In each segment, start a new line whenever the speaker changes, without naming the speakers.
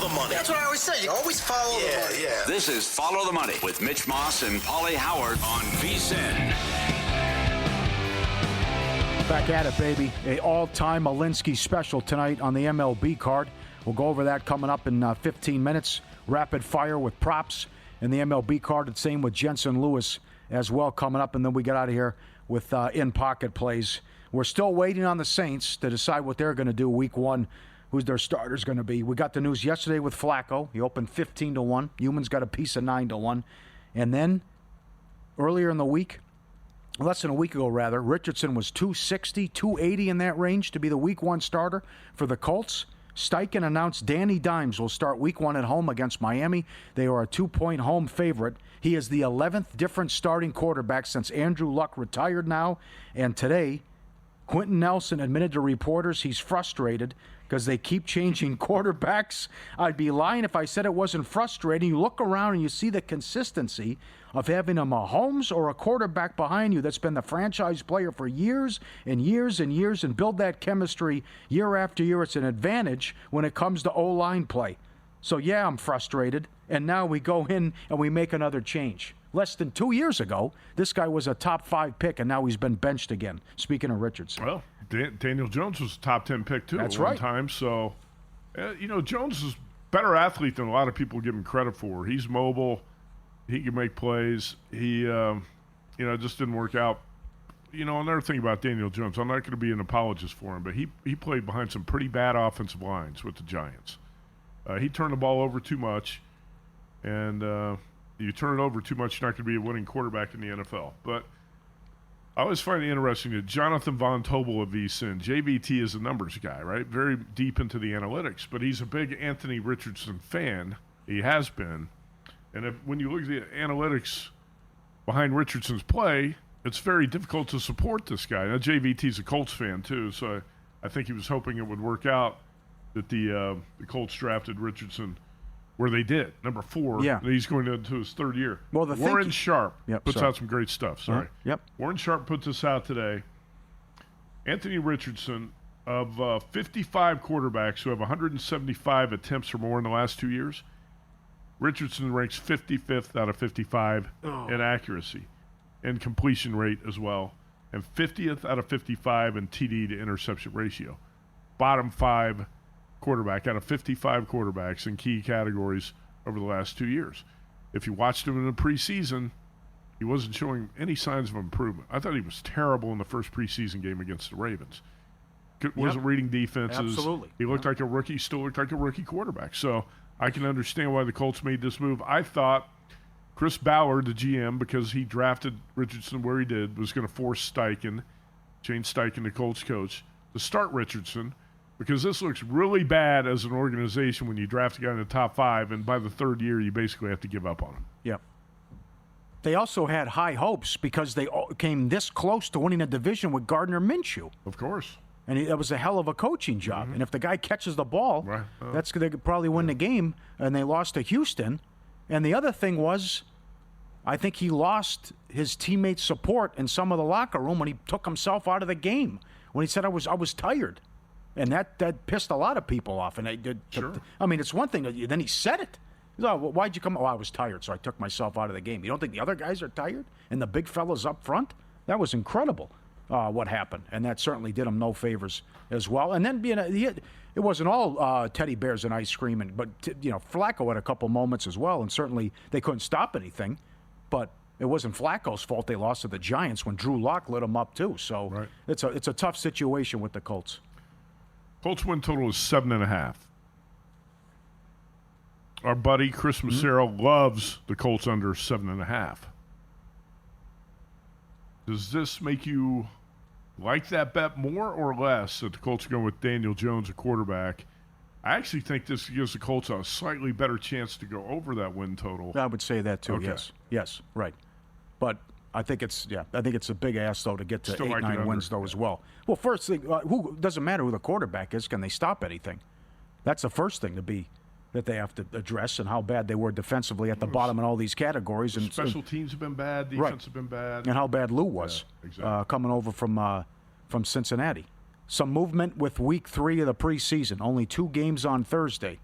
the money.
That's what I always say. You always follow the money.
Yeah.
This is Follow the Money with Mitch Moss and Pauly Howard on VSiN.
Back at it, baby. A all-time Malinsky special tonight on the MLB card. We'll go over that coming up in 15 minutes. Rapid fire with props and the MLB card. The same with Jensen Lewis as well coming up. And then we get out of here with in-pocket plays. We're still waiting on the Saints to decide what they're going to do week one, who's their starter's going to be. We got the news yesterday with Flacco. He opened 15-1. Youmans got a piece of 9-1. And then earlier in the week, less than a week ago, rather, Richardson was 260, 280 in that range to be the week one starter for the Colts. Steichen announced Danny Dimes will start week one at home against Miami. They are a 2-point home favorite. He is the 11th different starting quarterback since Andrew Luck retired now. And today, Quentin Nelson admitted to reporters he's frustrated because they keep changing quarterbacks. I'd be lying if I said it wasn't frustrating. You look around and you see the consistency of having a Mahomes or a quarterback behind you that's been the franchise player for years and years and years and build that chemistry year after year. It's an advantage when it comes to O-line play. So, yeah, I'm frustrated. And now we go in and we make another change. Less than 2 years ago, this guy was a top 5 pick, and now he's been benched again. Speaking of Richardson.
Well, Daniel Jones was a top 10 pick, too,
That's
at one
right.
time. So, Jones is a better athlete than a lot of people give him credit for. He's mobile. He can make plays. He, just didn't work out. Another thing about Daniel Jones, I'm not going to be an apologist for him, but he played behind some pretty bad offensive lines with the Giants. He turned the ball over too much, and you turn it over too much, you're not going to be a winning quarterback in the NFL. But I always find it interesting that Jonathan Von Tobel of VSiN, JVT is a numbers guy, right? Very deep into the analytics, but he's a big Anthony Richardson fan. He has been. And when you look at the analytics behind Richardson's play, it's very difficult to support this guy. Now, JVT's a Colts fan, too, so I think he was hoping it would work out that the Colts drafted Richardson where they did, number 4.
Yeah.
And he's going into his third year.
Well,
Warren Sharp puts
sorry.
out some great stuff. Sorry.
Yep.
Warren Sharp puts this out today. Anthony Richardson, of 55 quarterbacks who have 175 attempts or more in the last 2 years, Richardson ranks 55th out of 55 in accuracy and completion rate as well, and 50th out of 55 in TD to interception ratio. Bottom 5 quarterback out of 55 quarterbacks in key categories over the last 2 years. If you watched him in the preseason, he wasn't showing any signs of improvement. I thought he was terrible in the first preseason game against the Ravens. Wasn't reading defenses.
Absolutely.
He looked like a rookie, still looked like a rookie quarterback. So I can understand why the Colts made this move. I thought Chris Ballard, the GM, because he drafted Richardson where he did, was going to force Shane Steichen, the Colts coach, to start Richardson, because this looks really bad as an organization when you draft a guy in the top 5, and by the third year, you basically have to give up on him.
Yep. They also had high hopes because they came this close to winning a division with Gardner Minshew.
Of course.
And that was a hell of a coaching job. And if the guy catches the ball, they could probably win the game. And they lost to Houston. And the other thing was, I think he lost his teammates' support in some of the locker room when he took himself out of the game. When he said, I was tired. And that pissed a lot of people off. And they did.
Sure.
I mean, it's one thing. Then he said it. He's like, well, why'd you come? Oh, I was tired, so I took myself out of the game. You don't think the other guys are tired? And the big fellas up front? That was incredible. What happened, and that certainly did him no favors as well. And then it wasn't all teddy bears and ice cream, but Flacco had a couple moments as well, and certainly they couldn't stop anything. But it wasn't Flacco's fault they lost to the Giants when Drew Lock lit them up too. So it's a tough situation with the Colts.
Colts win total is 7.5. Our buddy Chris Massaro loves the Colts under 7.5. Does this make you like that bet more or less that the Colts are going with Daniel Jones, a quarterback? I actually think this gives the Colts a slightly better chance to go over that win total.
I would say that too.
Okay.
Yes, right. But I think it's a big ass though to get to 8-9 wins though as well. Well, first thing, who doesn't matter who the quarterback is? Can they stop anything? That's the first thing that they have to address, and how bad they were defensively at the bottom in all these categories. And
special teams have been bad, defense have been bad,
and how bad Lou was coming over from Cincinnati. Some movement with Week 3 of the preseason. Only 2 games on Thursday.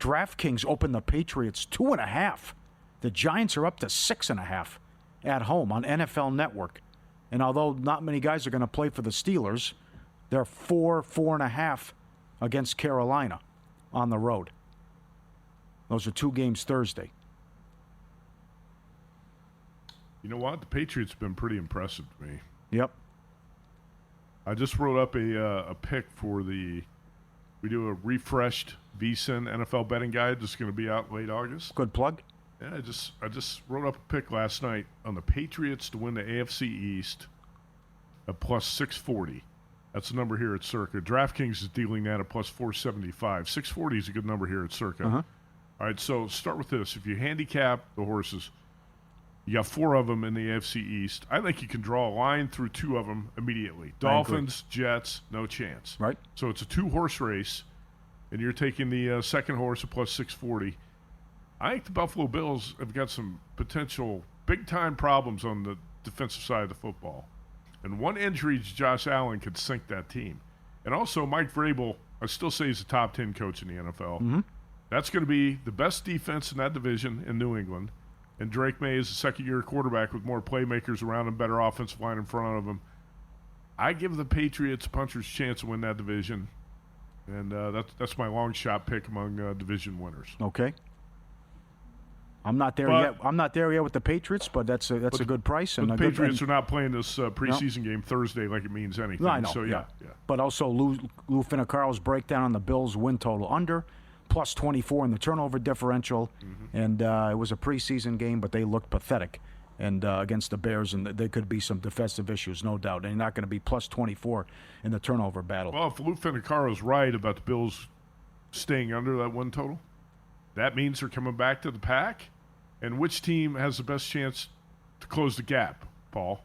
DraftKings opened the Patriots 2.5. The Giants are up to 6.5 at home on NFL Network. And although not many guys are going to play for the Steelers, they're 4.5 against Carolina on the road. Those are 2 games Thursday.
You know what? The Patriots have been pretty impressive to me.
Yep.
I just wrote up a pick for we do a refreshed VSiN NFL betting guide that's going to be out late August.
Good plug.
Yeah, I just wrote up a pick last night on the Patriots to win the AFC East at plus 640. That's the number here at Circa. DraftKings is dealing that at plus 475. 640 is a good number here at Circa.
Uh-huh.
All right, so start with this. If you handicap the horses, you got 4 of them in the AFC East. I think you can draw a line through 2 of them immediately. Dolphins, Jets, no chance.
Right.
So it's a 2-horse race, and you're taking the second horse at plus 640. I think the Buffalo Bills have got some potential big-time problems on the defensive side of the football. And one injury to Josh Allen could sink that team. And also, Mike Vrabel, I still say he's a top 10 coach in the NFL.
Mm-hmm.
That's going to be the best defense in that division in New England. And Drake May is a second-year quarterback with more playmakers around him, better offensive line in front of him. I give the Patriots a puncher's chance to win that division. And that's my long shot pick among division winners.
Okay. I'm not there yet. I'm not there yet with the Patriots, but that's a good price. And
the Patriots are not playing this preseason game Thursday like it means anything.
No, I know.
So yeah.
But also Lou Finocchiaro's breakdown on the Bills win total under, plus 24 in the turnover differential, and it was a preseason game, but they looked pathetic, and against the Bears, and there could be some defensive issues, no doubt. And you're not going to be plus 24 in the turnover battle.
Well, if Lou Finocchiaro's right about the Bills staying under that win total, that means they're coming back to the pack. And which team has the best chance to close the gap, Paul?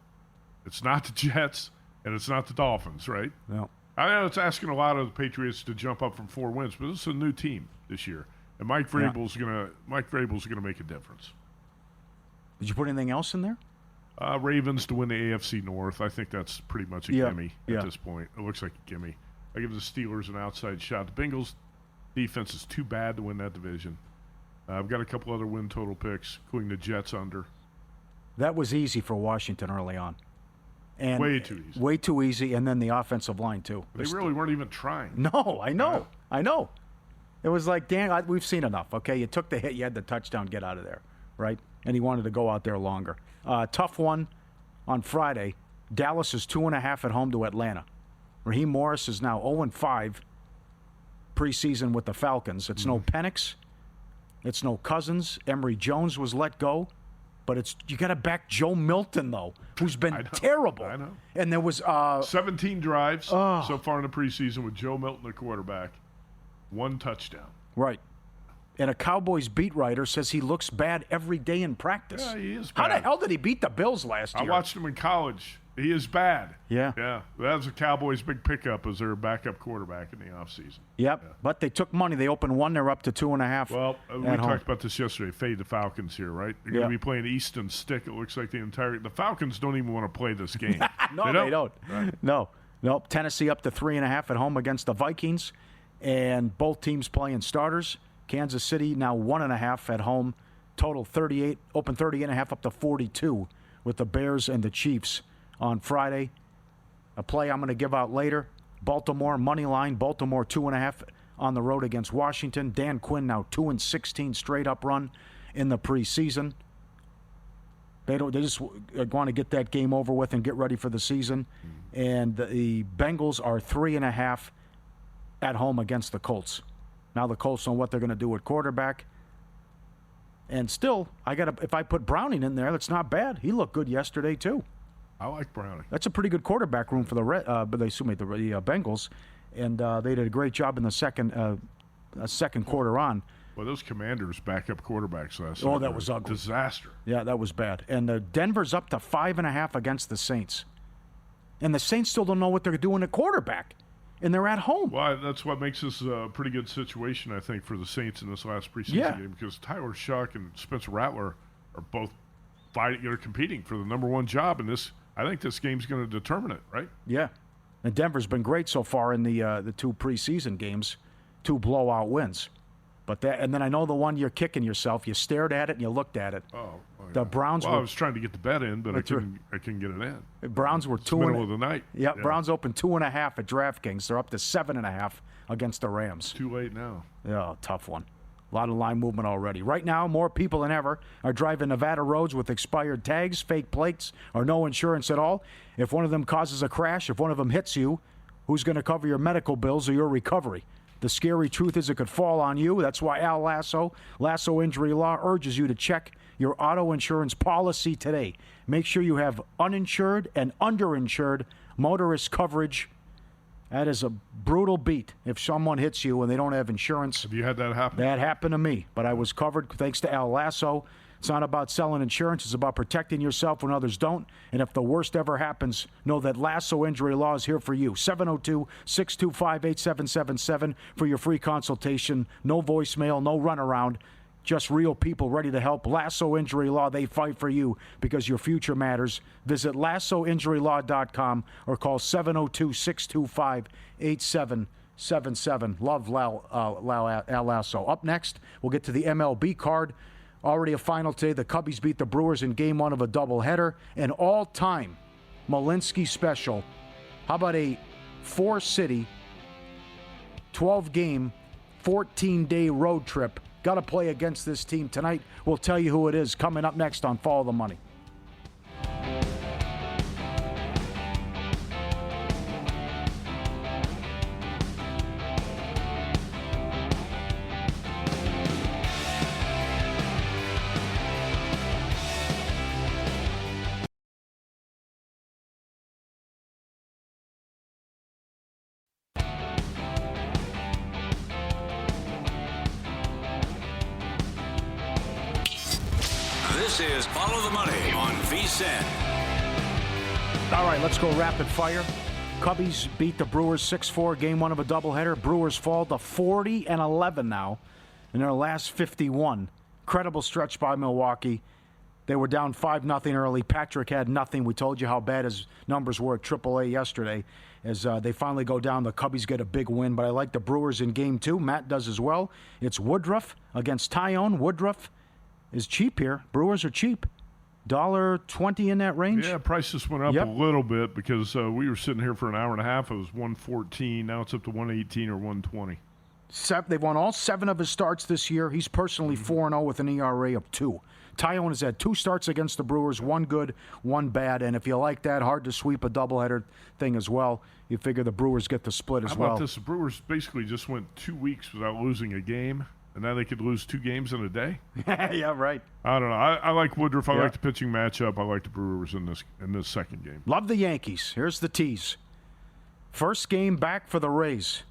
It's not the Jets, and it's not the Dolphins, right?
No.
I know it's asking a lot of the Patriots to jump up from 4 wins, but this is a new team this year, and Mike Vrabel's gonna make a difference.
Did you put anything else in there?
Ravens to win the AFC North. I think that's pretty much a gimme at this point. It looks like a gimme. I give the Steelers an outside shot. The Bengals defense is too bad to win that division. I've got a couple other win total picks, including the Jets under.
That was easy for Washington early on. And
way too easy.
Way too easy, and then the offensive line, too.
They really weren't even trying.
No, I know. I know. It was like, Dan, we've seen enough, okay? You took the hit, you had the touchdown, get out of there, right? And he wanted to go out there longer. Tough one on Friday. Dallas is 2.5 at home to Atlanta. Raheem Morris is now 0-5 preseason with the Falcons. It's no Penix. It's no Cousins. Emory Jones was let go. But you got to back Joe Milton, though, who's been terrible.
I know.
And there was
17 drives so far in the preseason with Joe Milton, the quarterback. 1 touchdown.
Right. And a Cowboys beat writer says he looks bad every day in practice.
Yeah, he is bad.
How the hell did he beat the Bills last year?
I watched him in college. He is bad.
Yeah.
Yeah. That was the Cowboys' big pickup as their backup quarterback in the offseason.
Yep. Yeah. But they took money. They opened 1. They're up to 2.5.
Well, we talked about this yesterday. Fade the Falcons here, right? They're going to be playing Easton Stick. It looks like the Falcons don't even want to play this game.
No, they don't. Right. No. Tennessee up to 3.5 at home against the Vikings. And both teams playing starters. Kansas City now 1.5 at home. Total 38. Open 38.5 up to 42 with the Bears and the Chiefs on Friday. A play I'm going to give out later. Baltimore, money line. Baltimore 2.5 on the road against Washington. Dan Quinn now 2-16 straight up run in the preseason. They just want to get that game over with and get ready for the season. And the Bengals are 3.5 at home against the Colts. Now the Colts know what they're going to do at quarterback. And still, if I put Browning in there, that's not bad. He looked good yesterday too.
I like Browning.
That's a pretty good quarterback room for the Bengals, and they did a great job in the second quarter on.
Well, those Commanders backup quarterbacks last night.
Oh, that was ugly.
Disaster.
Yeah, that was bad. And Denver's up to 5.5 against the Saints, and the Saints still don't know what they're doing at quarterback, and they're at home.
Well, that's what makes this a pretty good situation, I think, for the Saints in this last preseason game, because Tyler Shuck and Spencer Rattler are both competing for the number 1 job in this. I think this game's going to determine it, right?
Yeah. And Denver's been great so far in the 2 preseason games, 2 blowout wins. But and then I know the one you're kicking yourself. You stared at it and you looked at it.
Oh,
the Browns.
Well, I was trying to get the bet in, but I couldn't get it in.
Browns were
it's middle of the night.
Yep, yeah. Browns opened 2.5 at DraftKings. They're up to 7.5 against the Rams.
Too late now.
Yeah, tough one. A lot of line movement already. Right now, more people than ever are driving Nevada roads with expired tags, fake plates, or no insurance at all. If one of them causes a crash, if one of them hits you, who's going to cover your medical bills or your recovery? The scary truth is it could fall on you. That's why Al Lasso Injury Law, urges you to check your auto insurance policy today. Make sure you have uninsured and underinsured motorist coverage. That is a brutal beat if someone hits you and they don't have insurance.
Have you had that happen?
That happened to me, but I was covered thanks to Al Lasso. It's not about selling insurance. It's about protecting yourself when others don't. And if the worst ever happens, know that Lasso Injury Law is here for you. 702-625-8777 for your free consultation. No voicemail, no runaround. Just real people ready to help. Lasso Injury Law, they fight for you because your future matters. Visit lassoinjurylaw.com or call 702-625-8777. Love Al Lasso. Up next, we'll get to the MLB card. Already a final today. The Cubbies beat the Brewers in Game 1 of a doubleheader. An all-time Malinsky special. How about a 4-city, 12-game, 14-day road trip? Got to play against this team tonight. We'll tell you who it is coming up next on Follow the Money.
This is Follow the Money on VSiN.
All right, let's go rapid fire. Cubbies beat the Brewers 6-4, Game 1 of a doubleheader. Brewers fall to 40-11 now in their last 51. Incredible stretch by Milwaukee. They were down 5-0 early. Patrick had nothing. We told you how bad his numbers were at AAA yesterday. As they finally go down, the Cubbies get a big win. But I like the Brewers in Game 2. Matt does as well. It's Woodruff against Tyone. Woodruff is cheap here. Brewers are cheap. $1.20 in that range?
Yeah, prices went up a little bit because we were sitting here for an hour and a half. It was $114. Now it's up to $118 or $120.
They've won all 7 of his starts this year. He's personally 4-0 with an ERA of 2. Tyone has had 2 starts against the Brewers, 1 good, 1 bad. And if you like that, hard to sweep a doubleheader thing as well. You figure the Brewers get the split as well.
How about this? The Brewers basically just went 2 weeks without losing a game. And now they could lose 2 games in a day?
Yeah, right.
I don't know. I like Woodruff. I like the pitching matchup. I like the Brewers in this second game.
Love the Yankees. Here's the tease. First game back for the Rays.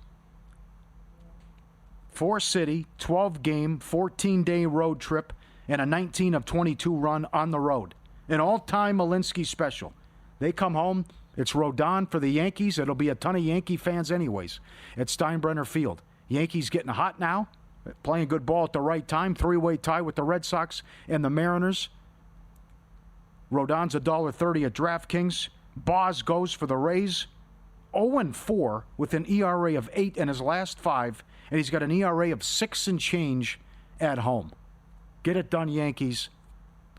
4-city, 12-game, 14-day road trip, and a 19 of 22 run on the road. An all-time Malinsky special. They come home. It's Rodon for the Yankees. It'll be a ton of Yankee fans anyways at Steinbrenner Field. Yankees getting hot now. Playing good ball at the right time. 3-way tie with the Red Sox and the Mariners. Rodon's $1.30 at DraftKings. Boz goes for the Rays. 0-4 with an ERA of 8 in his last 5. And he's got an ERA of 6 and change at home. Get it done, Yankees.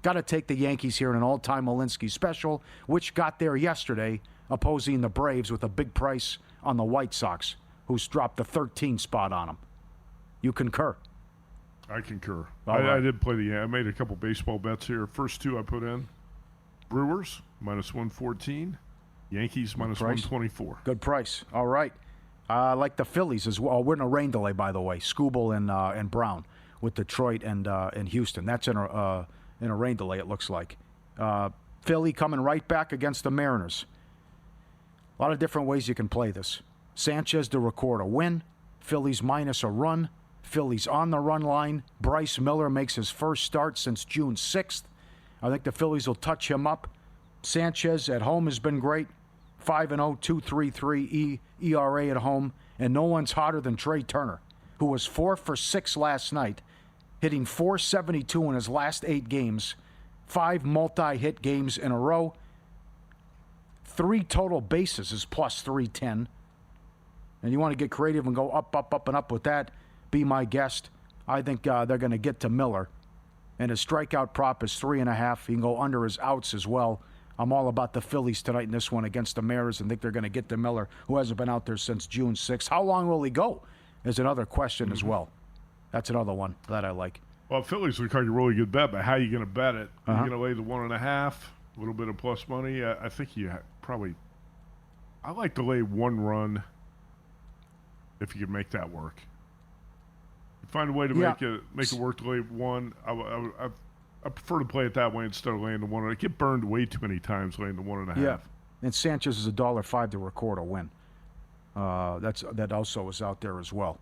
Got to take the Yankees here in an all-time Malinsky special, which got there yesterday, opposing the Braves with a big price on the White Sox, who's dropped the 13 spot on them. You concur?
I concur.
Right.
I did play I made a couple baseball bets here. First 2 I put in. Brewers, -114. Yankees, -124.
Good price. All right. I like the Phillies as well. We're in a rain delay, by the way. Skubal and Brown with Detroit and Houston. That's in a rain delay, it looks like. Philly coming right back against the Mariners. A lot of different ways you can play this. Sanchez to record a win. Phillies minus a run. Phillies on the run line. Bryce Miller makes his first start since June 6th. I think the Phillies will touch him up. Sanchez at home has been great. 5-0, 2.33 ERA at home. And no one's hotter than Trey Turner, who was 4 for 6 last night, hitting .472 in his last 8 games. 5 multi-hit games in a row. 3 total bases is +310. And you want to get creative and go up, up, up, and up with that, be my guest. I think they're going to get to Miller. And his strikeout prop is 3.5. He can go under his outs as well. I'm all about the Phillies tonight in this one against the Mariners and think they're going to get to Miller, who hasn't been out there since June 6th. How long will he go is another question as well. That's another one that I like.
Well, Phillies look like a really good bet, but how are you going to bet it? You're going to lay the 1.5, a little bit of plus money. I think you probably – I like to lay 1 run if you can make that work. Find a way to make it work to lay 1. I prefer to play it that way instead of laying the 1. I get burned way too many times laying the 1.5.
Yeah, and Sanchez is $1.05 to record a win. That also is out there as well.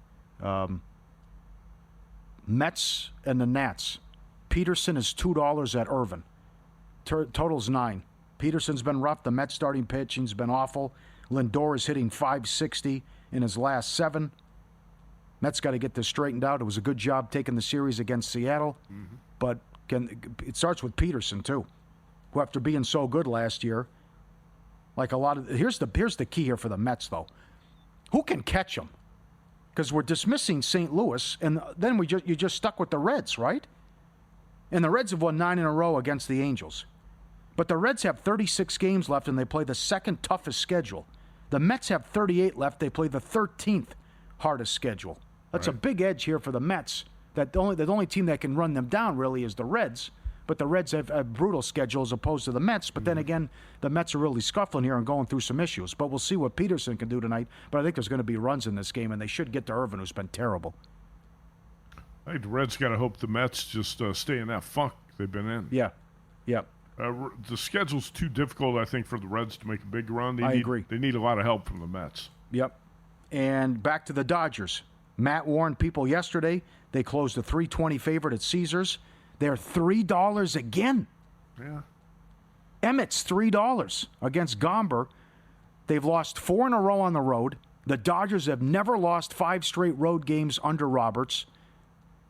Mets and the Nats. Peterson is $2 at Irvin. Total's 9. Peterson's been rough. The Mets starting pitching's been awful. Lindor is hitting .560 in his last 7. Mets got to get this straightened out. It was a good job taking the series against Seattle, but it starts with Peterson too, who after being so good last year, like a lot of here's the key here for the Mets though, who can catch them? Because we're dismissing St. Louis, and then you just stuck with the Reds, right? And the Reds have won 9 in a row against the Angels, but the Reds have 36 games left, and they play the second toughest schedule. The Mets have 38 left. They play the 13th hardest schedule. That's a big edge here for the Mets. The only team that can run them down really is the Reds. But the Reds have a brutal schedule as opposed to the Mets. But then again, the Mets are really scuffling here and going through some issues. But we'll see what Peterson can do tonight. But I think there's going to be runs in this game, and they should get to Irvin, who's been terrible.
I think the Reds got to hope the Mets just stay in that funk they've been in.
Yeah.
The schedule's too difficult, I think, for the Reds to make a big run.
I agree.
They need a lot of help from the Mets.
Yep. And back to the Dodgers. Matt warned people yesterday. They closed a $3.20 favorite at Caesars. They're $3 again.
Yeah.
Emmett's $3 against Gomber. They've lost 4 in a row on the road. The Dodgers have never lost 5 straight road games under Roberts.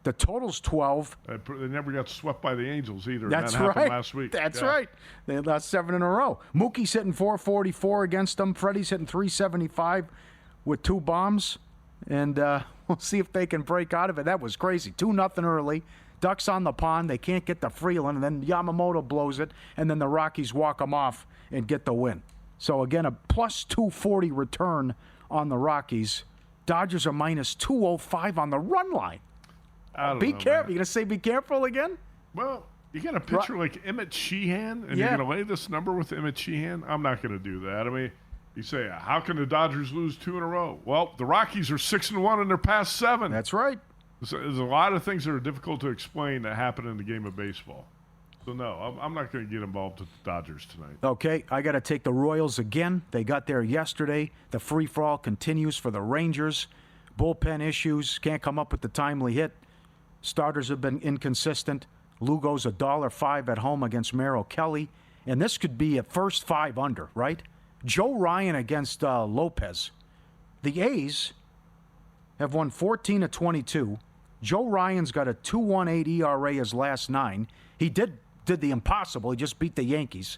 The total's 12.
They never got swept by the Angels either.
That's
that happened last week.
That's right. They lost 7 in a row. Mookie's hitting .444 against them. Freddie's hitting .375 with 2 bombs. And we'll see if they can break out of it. That was crazy. 2-0 early. Ducks on the pond. They can't get to Freeland. And then Yamamoto blows it. And then the Rockies walk them off and get the win. So, again, a plus 240 return on the Rockies. Dodgers are minus 205 on the run line. Be careful. You're going to say be careful again?
Well, you got a pitcher like Emmett Sheehan, and you're going to lay this number with Emmett Sheehan? I'm not going to do that. I mean, you say, how can the Dodgers lose 2 in a row? Well, the Rockies are 6-1 in their past 7.
That's right.
There's a lot of things that are difficult to explain that happen in the game of baseball. So, no, I'm not going to get involved with the Dodgers tonight.
Okay, I got to take the Royals again. They got there yesterday. The free-for-all continues for the Rangers. Bullpen issues. Can't come up with the timely hit. Starters have been inconsistent. Lugo's $1.05 at home against Merrill Kelly. And this could be a first 5 under, right? Joe Ryan against Lopez. The A's have won 14 of 22. Joe Ryan's got a 2.18 ERA his last 9. He did the impossible. He just beat the Yankees.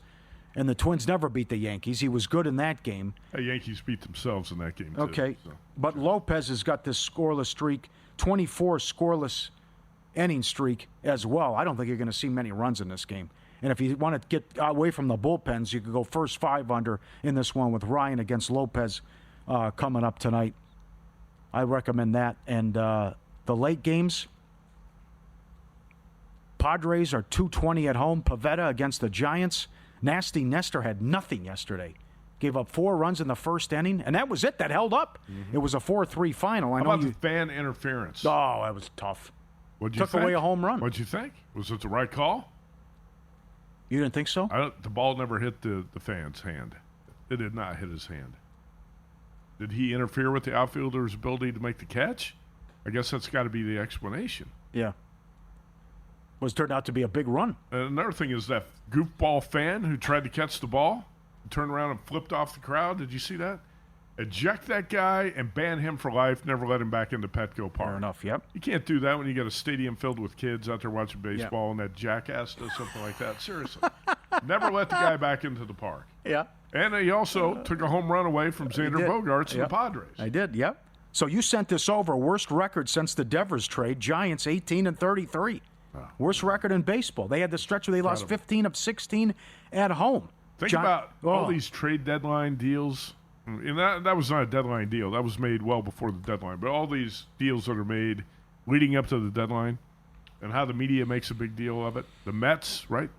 And the Twins never beat the Yankees. He was good in that game.
The Yankees beat themselves in that game, too.
Okay.
So.
But Lopez has got this scoreless streak, 24 scoreless inning streak as well. I don't think you're going to see many runs in this game. And if you want to get away from the bullpens, you could go first 5 under in this one with Ryan against Lopez coming up tonight. I recommend that. And the late games, Padres are 220 at home. Pavetta against the Giants. Nasty Nestor had nothing yesterday. Gave up 4 runs in the first inning, and that was it. That held up. It was a 4-3 final.
How about the fan interference?
Oh, that was tough.
What'd you
Took
think?
away a home run.
What'd you think? Was it the right call?
You didn't think so?
The ball never hit the fan's hand. It did not hit his hand. Did he interfere with the outfielder's ability to make the catch? I guess that's got to be the explanation.
Yeah. Was turned out to be a big run.
And another thing is that goofball fan who tried to catch the ball, turned around and flipped off the crowd. Did you see that? Eject that guy and ban him for life. Never let him back into Petco Park.
Fair enough, yep.
You can't do that when you got a stadium filled with kids out there watching baseball and that jackass does something like that. Seriously. Never let the guy back into the park.
Yeah.
And he also took a home run away from Xander Bogaerts and the Padres.
I did, yep. So you sent this over. Worst record since the Devers trade. Giants 18-33.
Wow.
Worst record in baseball. They had the stretch where they lost 15 of 16 at home.
Think about all these trade deadline deals. And that was not a deadline deal. That was made well before the deadline. But all these deals that are made leading up to the deadline and how the media makes a big deal of it. The Mets, right?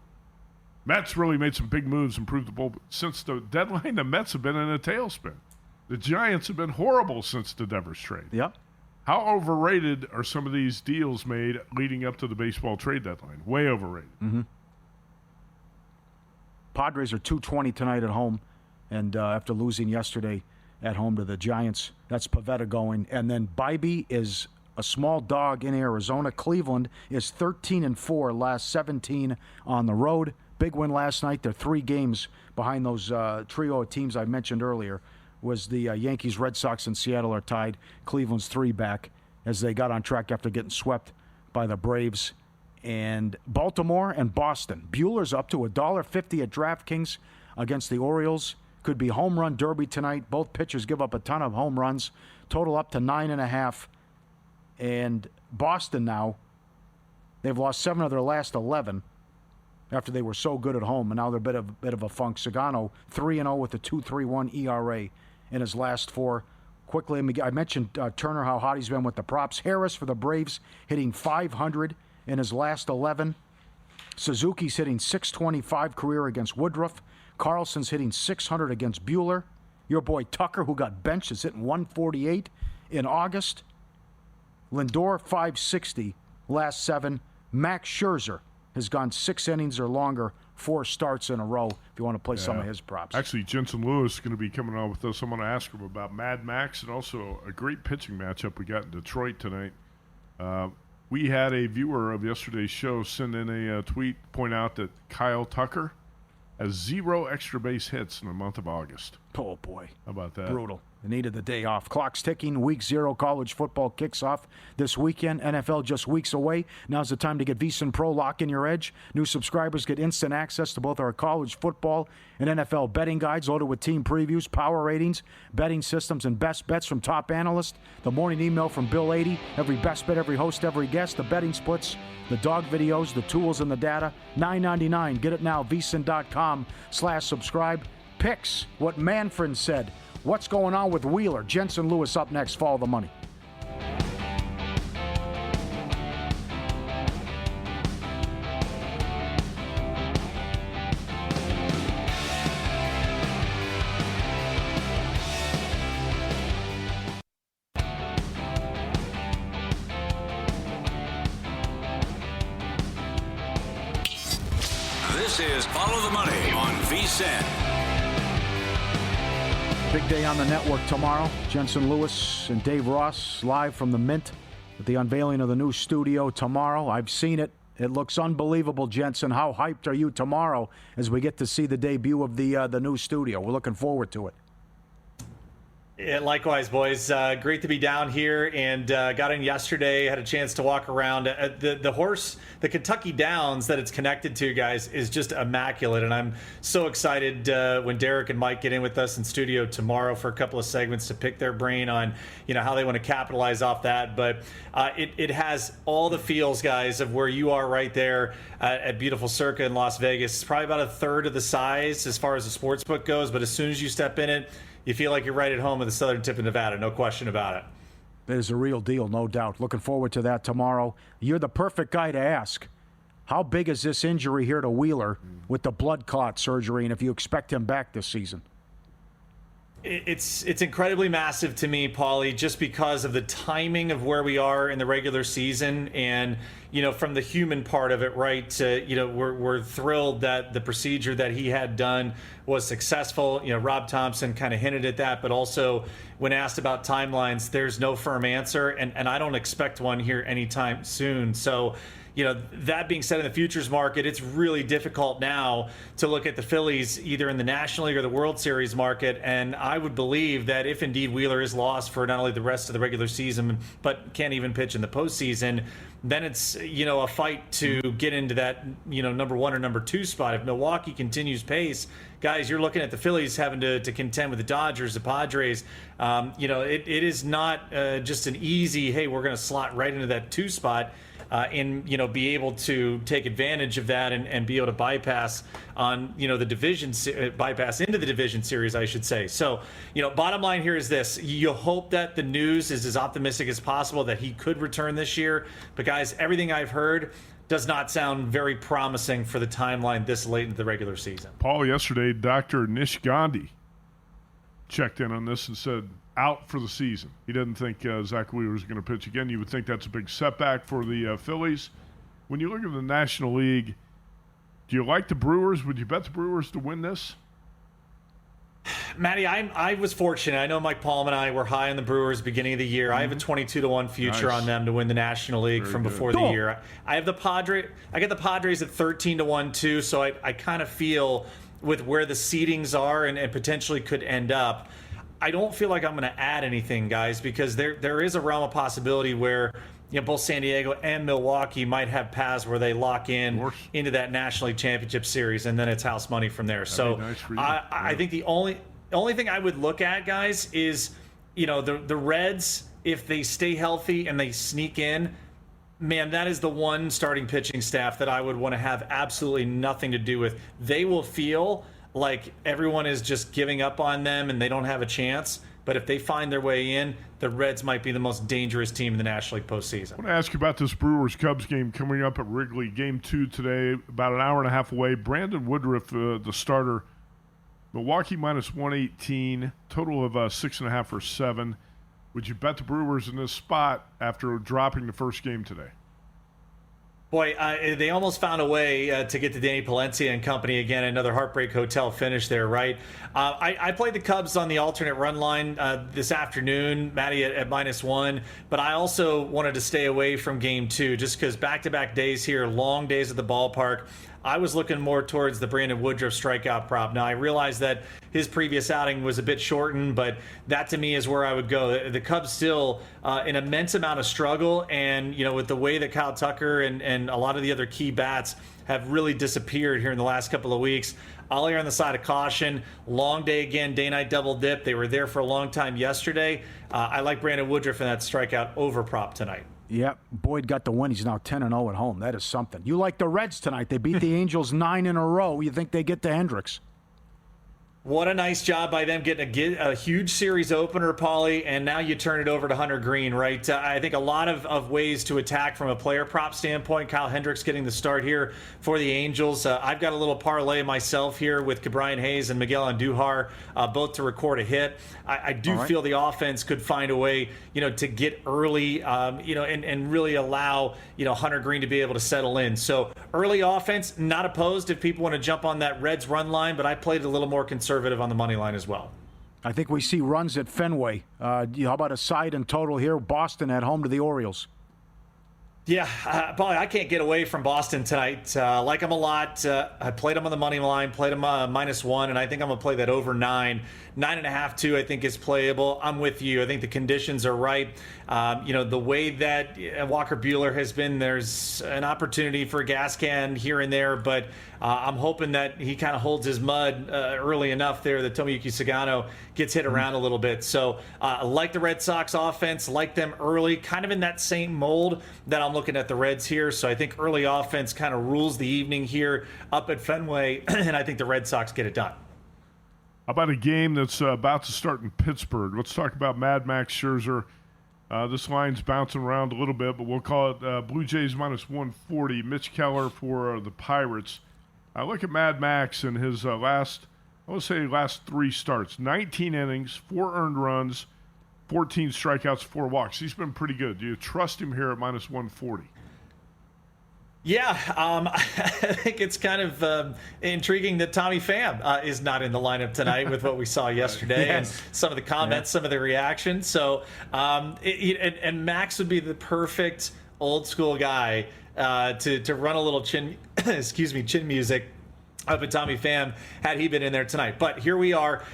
Mets really made some big moves, improved the bullpen. Since the deadline, the Mets have been in a tailspin. The Giants have been horrible since the Devers trade.
Yep.
How overrated are some of these deals made leading up to the baseball trade deadline? Way overrated.
Mm-hmm. Padres are 220 tonight at home, and after losing yesterday at home to the Giants, that's Pavetta going. And then Bybee is a small dog in Arizona. Cleveland is 13-4, last 17 on the road. Big win last night. They're 3 games behind those trio of teams I mentioned earlier. Was the Yankees, Red Sox, and Seattle are tied. Cleveland's 3 back as they got on track after getting swept by the Braves. And Baltimore and Boston. Bueller's up to $1.50 at DraftKings against the Orioles. Could be home run derby tonight. Both pitchers give up a ton of home runs. Total up to 9.5. And Boston now, they've lost 7 of their last 11 after they were so good at home, and now they're a bit of a funk. Sagano 3-0 with a 2.31 ERA in his last 4. Quickly, I mentioned Turner, how hot he's been with the props. Harris for the Braves hitting 500 in his last 11. Suzuki's hitting 625 career against Woodruff. Carlson's hitting 600 against Buehler. Your boy Tucker, who got benched, is hitting 148 in August. Lindor 560 last 7. Max Scherzer has gone 6 innings or longer, 4 starts in a row, if you want to play some of his props.
Actually, Jensen Lewis is going to be coming on with us. I'm going to ask him about Mad Max and also a great pitching matchup we got in Detroit tonight. We had a viewer of yesterday's show send in a tweet, point out that Kyle Tucker has 0 extra base hits in the month of August.
Oh, boy.
How about that?
Brutal. They needed the day off. Clock's ticking. Week 0 college football kicks off this weekend. NFL just weeks away. Now's the time to get VSiN Pro. Lock in your edge. New subscribers get instant access to both our college football and NFL betting guides loaded with team previews, power ratings, betting systems, and best bets from top analysts. The morning email from Bill 80. Every best bet, every host, every guest. The betting splits, the dog videos, the tools, and the data. $9.99. Get it now. VSiN.com/subscribe. Picks. What Manfred said. What's going on with Wheeler? Jensen Lewis up next. Follow the money.
This is Follow the Money on VSiN.
Big day on the network tomorrow. Jensen Lewis and Dave Ross live from the Mint with the unveiling of the new studio tomorrow. I've seen it. It looks unbelievable, Jensen. How hyped are you tomorrow as we get to see the debut of the new studio? We're looking forward to it.
Yeah, likewise, boys. Great to be down here, and got in yesterday. Had a chance to walk around. The Kentucky Downs that it's connected to, guys, is just immaculate, and I'm so excited when Derek and Mike get in with us in studio tomorrow for a couple of segments to pick their brain on, how they want to capitalize off that. But it has all the feels, guys, of where you are right there at beautiful Circa in Las Vegas. It's probably about a third of the size as far as the sports book goes, but as soon as you step in it, you feel like you're right at home in the southern tip of Nevada, no question about it.
It is a real deal, no doubt. Looking forward to that tomorrow. You're the perfect guy to ask. How big is this injury here to Wheeler with the blood clot surgery, and if you expect him back this season?
It's incredibly massive to me, Pauly, just because of the timing of where we are in the regular season, and from the human part of it, right? We're thrilled that the procedure that he had done was successful. Rob Thompson kind of hinted at that, but also when asked about timelines, there's no firm answer, and I don't expect one here anytime soon. So, that being said, in the futures market, it's really difficult now to look at the Phillies either in the National League or the World Series market. And I would believe that if indeed Wheeler is lost for not only the rest of the regular season, but can't even pitch in the postseason, then it's, a fight to get into that, number 1 or number 2 spot. If Milwaukee continues pace, guys, you're looking at the Phillies having to contend with the Dodgers, the Padres. It is not just an easy, hey, we're going to slot right into that 2 spot. And be able to take advantage of that and be able to bypass on the division bypass into the division series, I should say. So bottom line here is this: you hope that the news is as optimistic as possible that he could return this year. But guys, everything I've heard does not sound very promising for the timeline this late into the regular season.
Paul, yesterday, Dr. Nish Gandhi checked in on this and said, out for the season. He didn't think Zach Wheeler was going to pitch again. You would think that's a big setback for the Phillies. When you look at the National League, do you like the Brewers? Would you bet the Brewers to win this?
Matty, I was fortunate. I know Mike Palm and I were high on the Brewers beginning of the year. I have a 22-1 future on them to win the National League from before the year. I have the Padres. I get the Padres at 13-1 too. So I kind of feel with where the seedings are and potentially could end up, I don't feel like I'm going to add anything, guys, because there is a realm of possibility where both San Diego and Milwaukee might have paths where they lock in into that National League Championship Series, and then it's house money from there. So nice I think the only thing I would look at, guys, is the Reds, if they stay healthy and they sneak in. Man, that is the one starting pitching staff that I would want to have absolutely nothing to do with. They will feel like everyone is just giving up on them and they don't have a chance. But if they find their way in, the Reds might be the most dangerous team in the National League postseason.
I want to ask you about this Brewers-Cubs game coming up at Wrigley. Game 2 today, about an hour and a half away. Brandon Woodruff, the starter. Milwaukee minus 118, total of 6.5 or 7. Would you bet the Brewers in this spot after dropping the first game today?
Boy, they almost found a way to get to Danny Palencia and company again. Another heartbreak hotel finish there, right? I played the Cubs on the alternate run line this afternoon, Matty, at -1. But I also wanted to stay away from Game 2 just because back-to-back days here, long days at the ballpark. I was looking more towards the Brandon Woodruff strikeout prop. Now, I realize that his previous outing was a bit shortened, but that to me is where I would go. The Cubs still an immense amount of struggle, and with the way that Kyle Tucker and a lot of the other key bats have really disappeared here in the last couple of weeks, I'll err on the side of caution. Long day again, day-night double dip. They were there for a long time yesterday. I like Brandon Woodruff in that strikeout over prop tonight.
Yep, Boyd got the win. He's now 10-0 at home. That is something. You like the Reds tonight. They beat the Angels 9 in a row. You think they get to Hendricks?
What a nice job by them getting a huge series opener, Pauly, and now you turn it over to Hunter Green, right? I think a lot of ways to attack from a player prop standpoint. Kyle Hendricks getting the start here for the Angels. I've got a little parlay myself here with Ke'Bryan Hayes and Miguel Andujar, both to record a hit. I do feel the offense could find a way, to get early, and really allow, Hunter Green to be able to settle in. So early offense, not opposed if people want to jump on that Reds run line, but I played a little more conservative on the money line as well.
I think we see runs at Fenway. How about a side and total here? Boston at home to the Orioles.
Yeah, Pauly, I can't get away from Boston tonight. Like them a lot. I played them on the money line, played them -1, and I think I'm going to play that over 9. 9.5 too, I think is playable. I'm with you. I think the conditions are right. The way that Walker Buehler has been, there's an opportunity for a gas can here and there, but I'm hoping that he kind of holds his mud early enough there that Tomoyuki Sagano gets hit around a little bit. So like the Red Sox offense, like them early, kind of in that same mold that I'm looking at the Reds here. So I think early offense kind of rules the evening here up at Fenway, and I think the Red Sox get it done.
How about a game that's about to start in Pittsburgh? Let's talk about Mad Max Scherzer. This line's bouncing around a little bit, but we'll call it Blue Jays -140. Mitch Keller for the Pirates. I look at Mad Max in his last 3 starts. 19 innings, 4 earned runs, 14 strikeouts, 4 walks. He's been pretty good. Do you trust him here at -140?
Yeah, I think it's kind of intriguing that Tommy Pham is not in the lineup tonight with what we saw yesterday and some of the comments, some of the reactions. So, and Max would be the perfect old school guy to run a little chin music of a Tommy Pham had he been in there tonight. But here we are,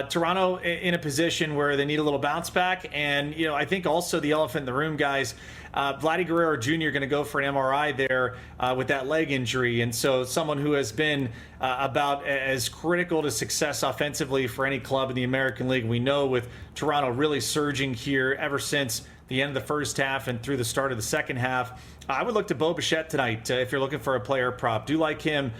Toronto in a position where they need a little bounce back. And, I think also the elephant in the room, guys, Vladdy Guerrero Jr. going to go for an MRI there with that leg injury. And so someone who has been about as critical to success offensively for any club in the American League. We know with Toronto really surging here ever since the end of the first half and through the start of the second half. I would look to Bo Bichette tonight if you're looking for a player prop. Do like him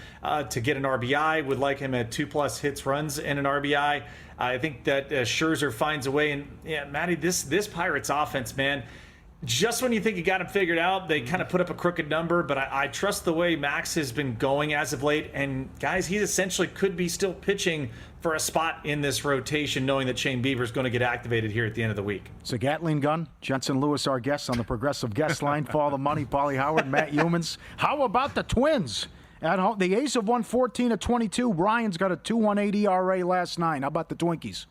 to get an RBI. Would like him at 2+ hits, runs, and an RBI. I think that Scherzer finds a way. And yeah, Matty, this Pirates offense, man, just when you think you got him figured out, they kind of put up a crooked number. But I trust the way Max has been going as of late. And guys, he essentially could be still pitching for a spot in this rotation, knowing that Shane Bieber is going to get activated here at the end of the week.
It's a Gatling gun. Jensen Lewis, our guest on the Progressive Guest Line. For all the money, Pauly Howard, Matt Youmans. How about the Twins? At home, the A's have won 14-22. Brian's got a 2.18 ERA last night. How about the Twinkies?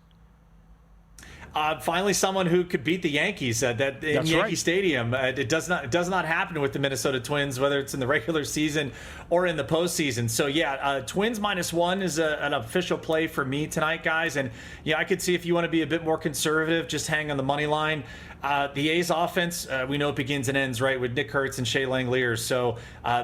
Finally, someone who could beat the Yankees in Yankee
right.
Stadium. It does not happen with the Minnesota Twins, whether it's in the regular season or in the postseason. So yeah, Twins -1 is an official play for me tonight, guys. And yeah, I could see if you want to be a bit more conservative, just hang on the money line. The A's offense, we know it begins and ends, right, with Nick Kurtz and Shea Langeliers. So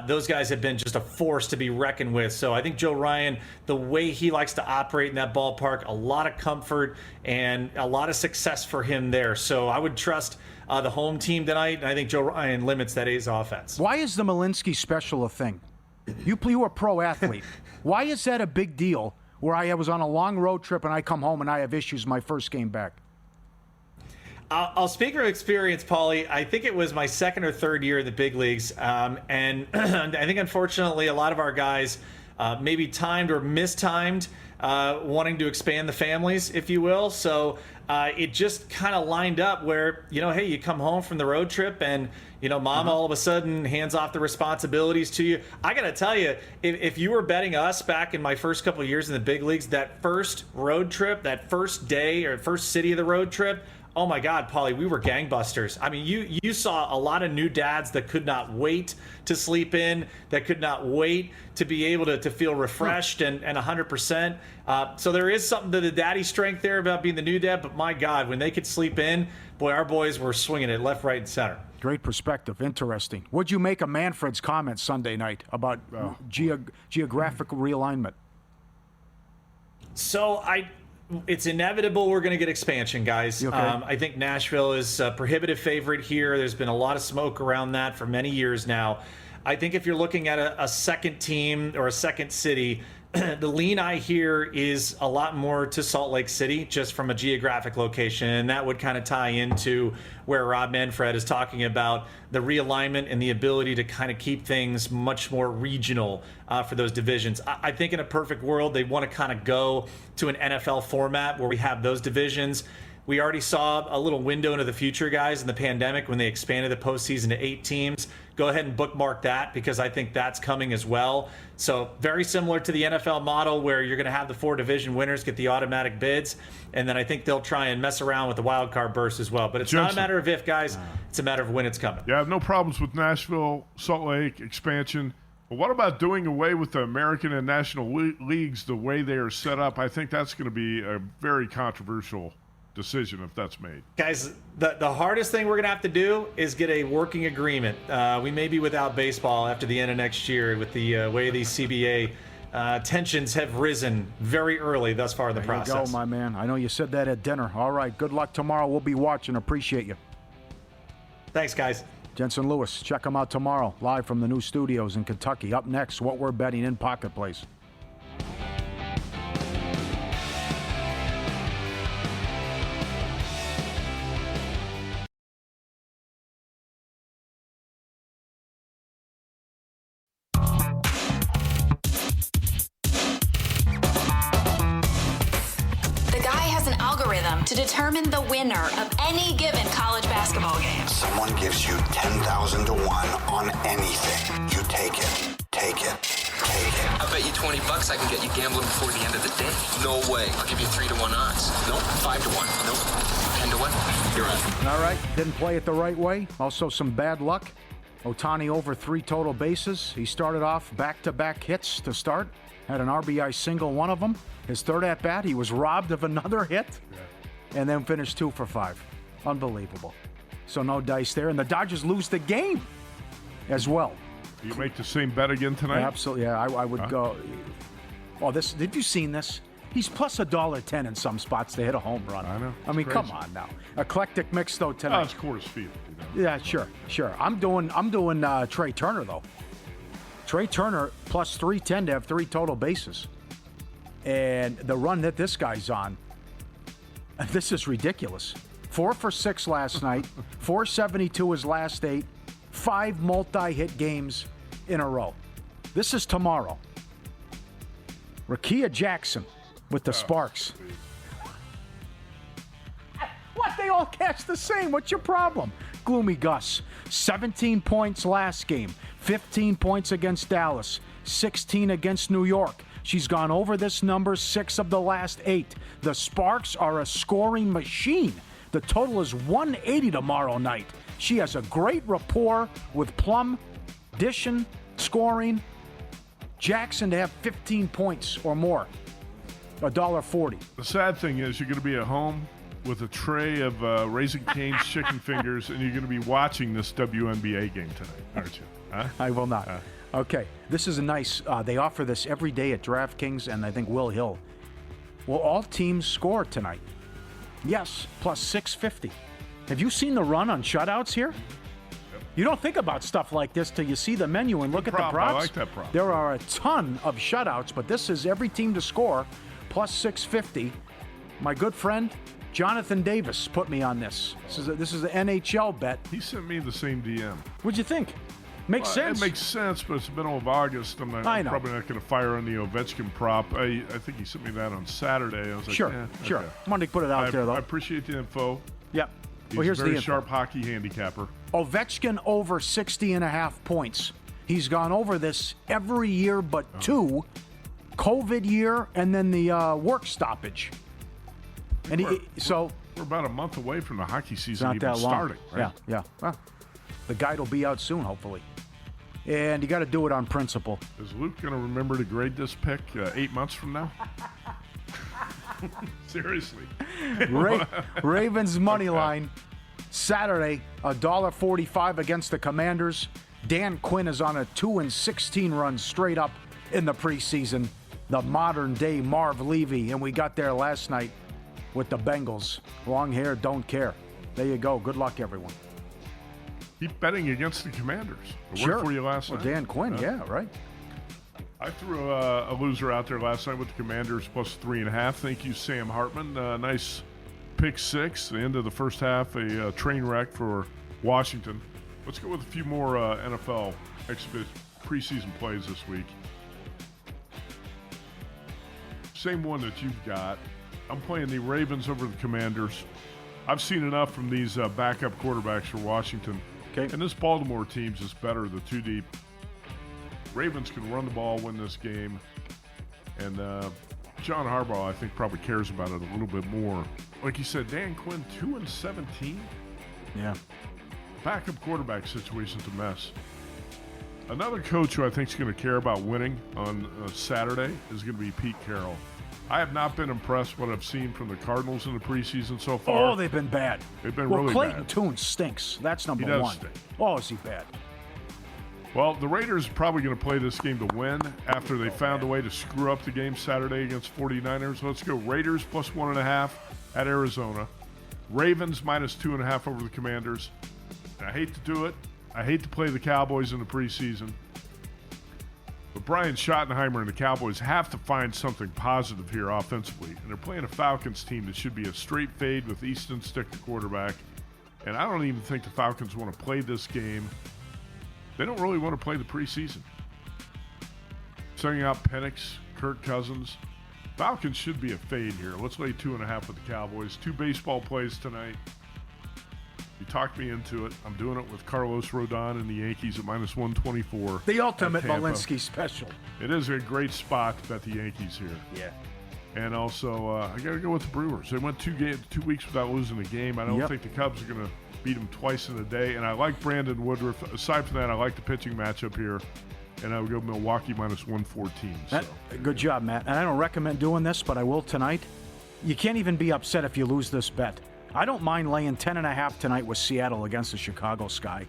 those guys have been just a force to be reckoned with. So I think Joe Ryan, the way he likes to operate in that ballpark, a lot of comfort and a lot of success for him there. So I would trust the home team tonight, and I think Joe Ryan limits that A's offense.
Why is the Malinsky special a thing? You were a pro athlete. Why is that a big deal where I was on a long road trip and I come home and I have issues my first game back?
I'll speak from experience, Pauly. I think it was my second or third year in the big leagues. And I think, unfortunately, a lot of our guys maybe timed or mistimed wanting to expand the families, if you will. So it just kind of lined up where, hey, you come home from the road trip and, mom all of a sudden hands off the responsibilities to you. I got to tell you, if you were betting us back in my first couple of years in the big leagues, that first road trip, that first day or first city of the road trip, oh my God, Pauly, we were gangbusters. I mean, you saw a lot of new dads that could not wait to sleep in, that could not wait to be able to feel refreshed and 100%. So there is something to the daddy strength there about being the new dad, but my God, when they could sleep in, boy, our boys were swinging it left, right, and center.
Great perspective. Interesting. What'd you make of Manfred's comment Sunday night about geographical realignment?
So it's inevitable we're going to get expansion, guys.
Okay?
I think Nashville is a prohibitive favorite here. There's been a lot of smoke around that for many years now. I think if you're looking at a second team or a second city, the lean I hear is a lot more to Salt Lake City, just from a geographic location, and that would kind of tie into where Rob Manfred is talking about the realignment and the ability to kind of keep things much more regional for those divisions. I think in a perfect world, they want to kind of go to an NFL format where we have those divisions. We already saw a little window into the future, guys, in the pandemic when they expanded the postseason to 8 teams. Go ahead and bookmark that because I think that's coming as well. So very similar to the NFL model where you're going to have the 4 division winners get the automatic bids, and then I think they'll try and mess around with the wild card burst as well. But it's not a matter of if, guys. It's a matter of when it's coming.
Yeah, I have no problems with Nashville, Salt Lake, expansion. But what about doing away with the American and National Leagues the way they are set up? I think that's going to be a very controversial decision if that's made.
Guys, the hardest thing we're going to have to do is get a working agreement. We may be without baseball after the end of next year with the way these CBA tensions have risen very early thus far in the process.
There you go, my man. I know you said that at dinner. All right, good luck tomorrow. We'll be watching. Appreciate you.
Thanks, guys.
Jensen Lewis, check him out tomorrow, live from the new studios in Kentucky. Up next, what we're betting in Pocket Place.
To determine the winner of any given college basketball game.
Someone gives you 10,000 to 1 on anything. You take it. Take it. Take it.
I bet you $20 I can get you gambling before the end of the day. No way. I'll give you 3 to 1 odds. Nope. 5 to 1. Nope. 10 to 1. You're on.
All right. Didn't play it the right way. Also some bad luck. Ohtani over 3 total bases. He started off back-to-back hits to start. Had an RBI single, one of them. His third at-bat, he was robbed of another hit. And then finished 2 for 5. Unbelievable. So no dice there. And the Dodgers lose the game as well.
You make the same bet again tonight?
Absolutely. Yeah, I would go. Oh, this. Have you seen this? He's plus $1.10 in some spots to hit a home run.
I know.
I mean,
It's
come
crazy.
on now. Eclectic mix though tonight.
Oh, it's Coors Field. You know?
Yeah, sure. I'm doing Trey Turner though. Trey Turner plus 310 to have 3 total bases, and the run that this guy's on, this is ridiculous. 4 for 6 last night, 472 his last 8, 5 multi-hit games in a row. This is tomorrow. Rakia Jackson with the Sparks. What? They all catch the same. What's your problem? Gloomy Gus. 17 points last game. 15 points against Dallas. 16 against New York. She's gone over this number 6 of the last 8. The Sparks are a scoring machine. The total is 180 tomorrow night. She has a great rapport with Plum, dishing, scoring. Jackson to have 15 points or more. $1.40.
The sad thing is you're going to be at home with a tray of Raising Cane's chicken fingers, and you're going to be watching this WNBA game tonight, aren't you? Huh?
I will not. Okay, this is a nice, they offer this every day at DraftKings and I think Will Hill. Will all teams score tonight? Yes, plus 650. Have you seen the run on shutouts here? You don't think about stuff like this till you see the menu and look at the
prop.
props.
I like that prop.
There are a ton of shutouts, but this is every team to score, plus 650. My good friend Jonathan Davis put me on this. This is an NHL bet.
He sent me the same DM.
What'd you think? Makes sense.
It makes sense, but it's the middle of August. I'm probably not going to fire on the Ovechkin prop. I think he sent me that on Saturday. I was like,
Sure.
Okay.
Wanted to put it out there, though.
I appreciate the info.
Yep.
He's
Well, here's
a very
the info.
sharp hockey handicapper.
Ovechkin over 60.5 points. He's gone over this every year but 2. COVID year and then the work stoppage. And
We're about a month away from the hockey
it's
season
not
even
that long.
starting. Right?
Yeah. Well, the guide will be out soon, hopefully. And you got to do it on principle.
Is Luke going to remember to grade this pick 8 months from now? Seriously.
Ravens money line Saturday, $1.45 against the Commanders. Dan Quinn is on a 2-16 run straight up in the preseason. The modern day Marv Levy, and we got there last night with the Bengals. Long hair, don't care. There you go. Good luck, everyone.
Keep betting against the Commanders. It
Sure.
worked for you last night.
Dan Quinn, yeah, right.
I threw a loser out there last night with the Commanders plus 3.5. Thank you, Sam Hartman. Nice pick 6. The end of the first half, a train wreck for Washington. Let's go with a few more NFL preseason plays this week. Same one that you've got. I'm playing the Ravens over the Commanders. I've seen enough from these backup quarterbacks for Washington.
Okay.
And this Baltimore team's just better, the 2 deep. Ravens can run the ball, win this game. And John Harbaugh, I think, probably cares about it a little bit more. Like you said, Dan Quinn, 2-17.
Yeah.
Backup quarterback situation's a mess. Another coach who I think is going to care about winning on Saturday is going to be Pete Carroll. I have not been impressed what I've seen from the Cardinals in the preseason so far.
Oh, they've been bad.
They've been
well,
really
Clayton
bad.
Tune stinks. That's number
He does
1.
stink.
Oh, is he bad?
Well, the Raiders are probably going to play this game to win after they found a way to screw up the game Saturday against 49ers. Let's go Raiders plus 1.5 at Arizona. Ravens minus 2.5 over the Commanders. I hate to do it. I hate to play the Cowboys in the preseason. But Brian Schottenheimer and the Cowboys have to find something positive here offensively. And they're playing a Falcons team that should be a straight fade with Easton Stick the quarterback. And I don't even think the Falcons want to play this game. They don't really want to play the preseason. Sending out Penix, Kirk Cousins. Falcons should be a fade here. Let's lay 2.5 with the Cowboys. 2 baseball plays tonight. You talked me into it. I'm doing it with Carlos Rodon and the Yankees at minus 124.
The ultimate
at Tampa.
Malinsky special.
It is a great spot to bet the Yankees here.
Yeah.
And also, I got to go with the Brewers. They went 2 weeks without losing a game. I don't
Yep.
think the Cubs are going to beat him twice in a day. And I like Brandon Woodruff. Aside from that, I like the pitching matchup here. And I would go Milwaukee minus 114. So.
Good job, Matt. And I don't recommend doing this, but I will tonight. You can't even be upset if you lose this bet. I don't mind laying 10.5 tonight with Seattle against the Chicago Sky.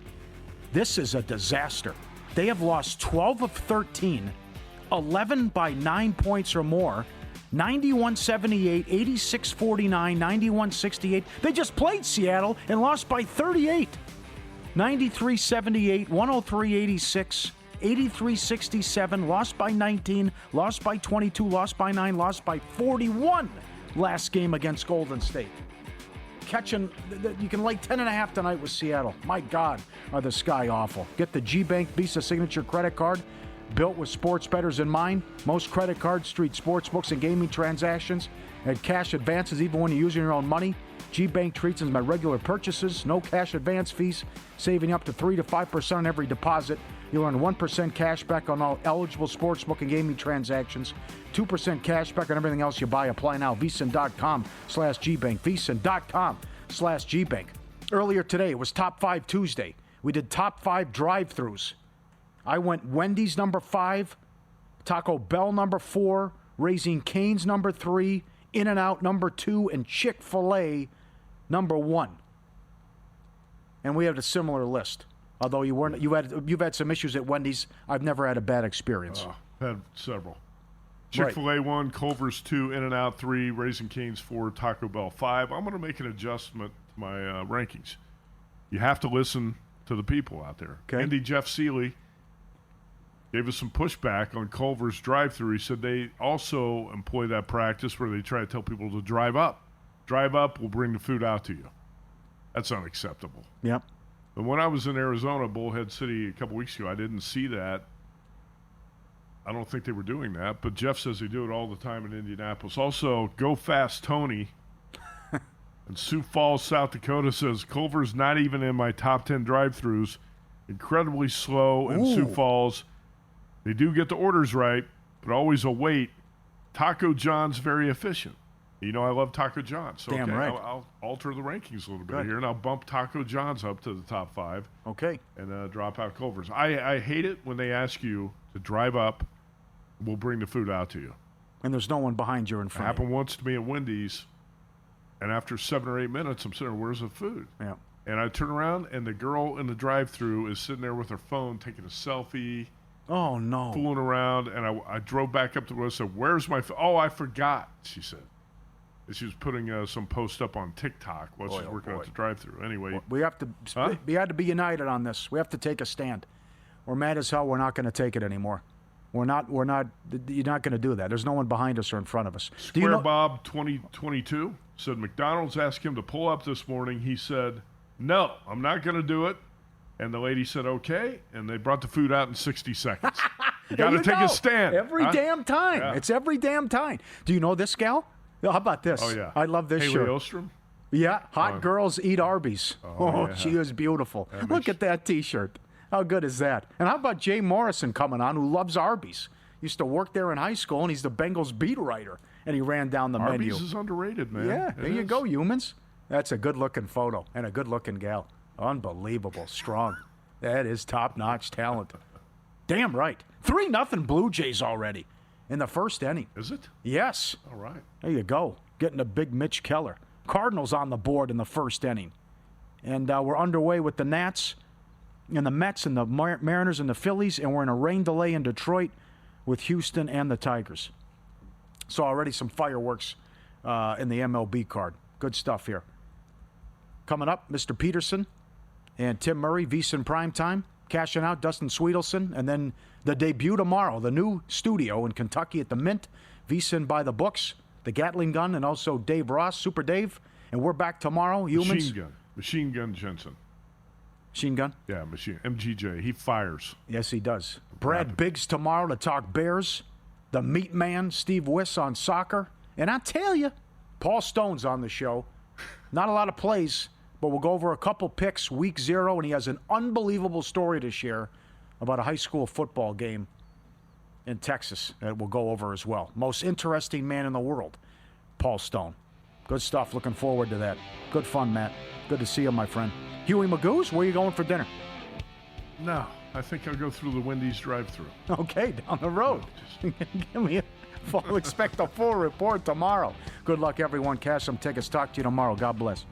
This is a disaster. They have lost 12 of 13, 11 by 9 points or more, 91-78, 86-49, 91-68. They just played Seattle and lost by 38. 93-78, 103-86, 83-67, lost by 19, lost by 22, lost by 9, lost by 41 last game against Golden State. Catching, you can lay 10.5 tonight with Seattle. My God, are the Sky awful. Get the G-Bank Visa Signature Credit Card, built with sports bettors in mind. Most credit cards, street sports books, and gaming transactions and cash advances even when you're using your own money. G-Bank treats them as my regular purchases. No cash advance fees, saving up to 3 to 5% on every deposit. You'll earn 1% cash back on all eligible sportsbook and gaming transactions. 2% cash back on everything else you buy. Apply now. VSiN.com/GBank. VSiN.com/GBank. Earlier today, it was Top 5 Tuesday. We did Top 5 drive-thrus. I went Wendy's number 5, Taco Bell number 4, Raising Cane's number 3, In-N-Out number 2, and Chick-fil-A number 1. And we had a similar list. Although you've had some issues at Wendy's, I've never had a bad experience.
Had several. Chick-fil-A 1, Culver's 2, In-N-Out 3, Raising Cane's 4, Taco Bell 5. I'm going to make an adjustment to my rankings. You have to listen to the people out there.
Okay.
Andy Jeff Seeley gave us some pushback on Culver's drive-thru. He said they also employ that practice where they try to tell people to drive up. Drive up, we'll bring the food out to you. That's unacceptable.
Yep.
But when I was in Arizona, Bullhead City, a couple weeks ago, I didn't see that. I don't think they were doing that, but Jeff says they do it all the time in Indianapolis. Also, Go Fast Tony in Sioux Falls, South Dakota says, Culver's not even in my top 10 drive-thrus. Incredibly slow in Sioux Falls. They do get the orders right, but always a wait. Taco John's very efficient. You know I love Taco John's. So
Damn right.
I'll alter the rankings a little bit
Good.
here, and I'll bump Taco John's up to the top 5.
Okay.
And drop out Culver's. I hate it when they ask you to drive up. We'll bring the food out to you.
And there's no one behind you or in
It
front of you.
happened once to me at Wendy's, and after 7 or 8 minutes, I'm sitting there, where's the food?
Yeah.
And I turn around, and the girl in the drive-thru is sitting there with her phone, taking a selfie,
Oh, no.
fooling around, and I drove back up to the list and said, where's my phone? Oh, I forgot, she said. And she was putting some post up on TikTok while she's working at the drive-thru. Anyway.
We have to be united on this. We have to take a stand. We're mad as hell. We're not going to take it anymore. You're not going to do that. There's no one behind us or in front of us.
Square Bob 2022 said McDonald's asked him to pull up this morning. He said, no, I'm not going to do it. And the lady said, okay. And they brought the food out in 60 seconds. You got to take a stand.
Every damn time.
Yeah.
It's every damn time. Do you know this gal? How about this?
Oh, yeah.
I love this
Haley
shirt.
Ostrom?
Yeah. Hot girls eat Arby's. Oh,
yeah.
she is beautiful. Look at that T-shirt. How good is that? And how about Jay Morrison coming on, who loves Arby's? Used to work there in high school, and he's the Bengals beat writer. And he ran down the menu.
Arby's is underrated, man.
Yeah, there you go, Youmans. That's a good-looking photo and a good-looking gal. Unbelievable, strong. That is top-notch talent. Damn right. 3-0 Blue Jays already in the first inning.
Is it?
Yes.
All right.
There you go. Getting a big Mitch Keller. Cardinals on the board in the first inning. And we're underway with the Nats and the Mets and the Mariners and the Phillies, and we're in a rain delay in Detroit with Houston and the Tigers. So already some fireworks in the MLB card. Good stuff here. Coming up, Mr. Peterson and Tim Murray, VSiN Primetime, cashing out Dustin Sweetelson, and then the debut tomorrow, the new studio in Kentucky at the Mint, VSiN By The Books, the Gatling Gun, and also Dave Ross, Super Dave. And we're back tomorrow. Youmans.
Machine Gun Jensen.
Machine Gun?
Yeah, MGJ. He fires.
Yes, he does. Brad Biggs tomorrow to talk Bears. The Meat Man, Steve Wiss on soccer. And I tell you, Paul Stone's on the show. Not a lot of plays, but we'll go over a couple picks week 0, and he has an unbelievable story to share about a high school football game in Texas that we'll go over as well. Most interesting man in the world, Paul Stone. Good stuff. Looking forward to that. Good fun, Matt. Good to see you, my friend. Huey Magoo's? Where are you going for dinner?
No, I think I'll go through the Wendy's drive-thru.
Okay, down the road. Give me I'll expect a full report tomorrow. Good luck, everyone. Cash some tickets. Talk to you tomorrow. God bless.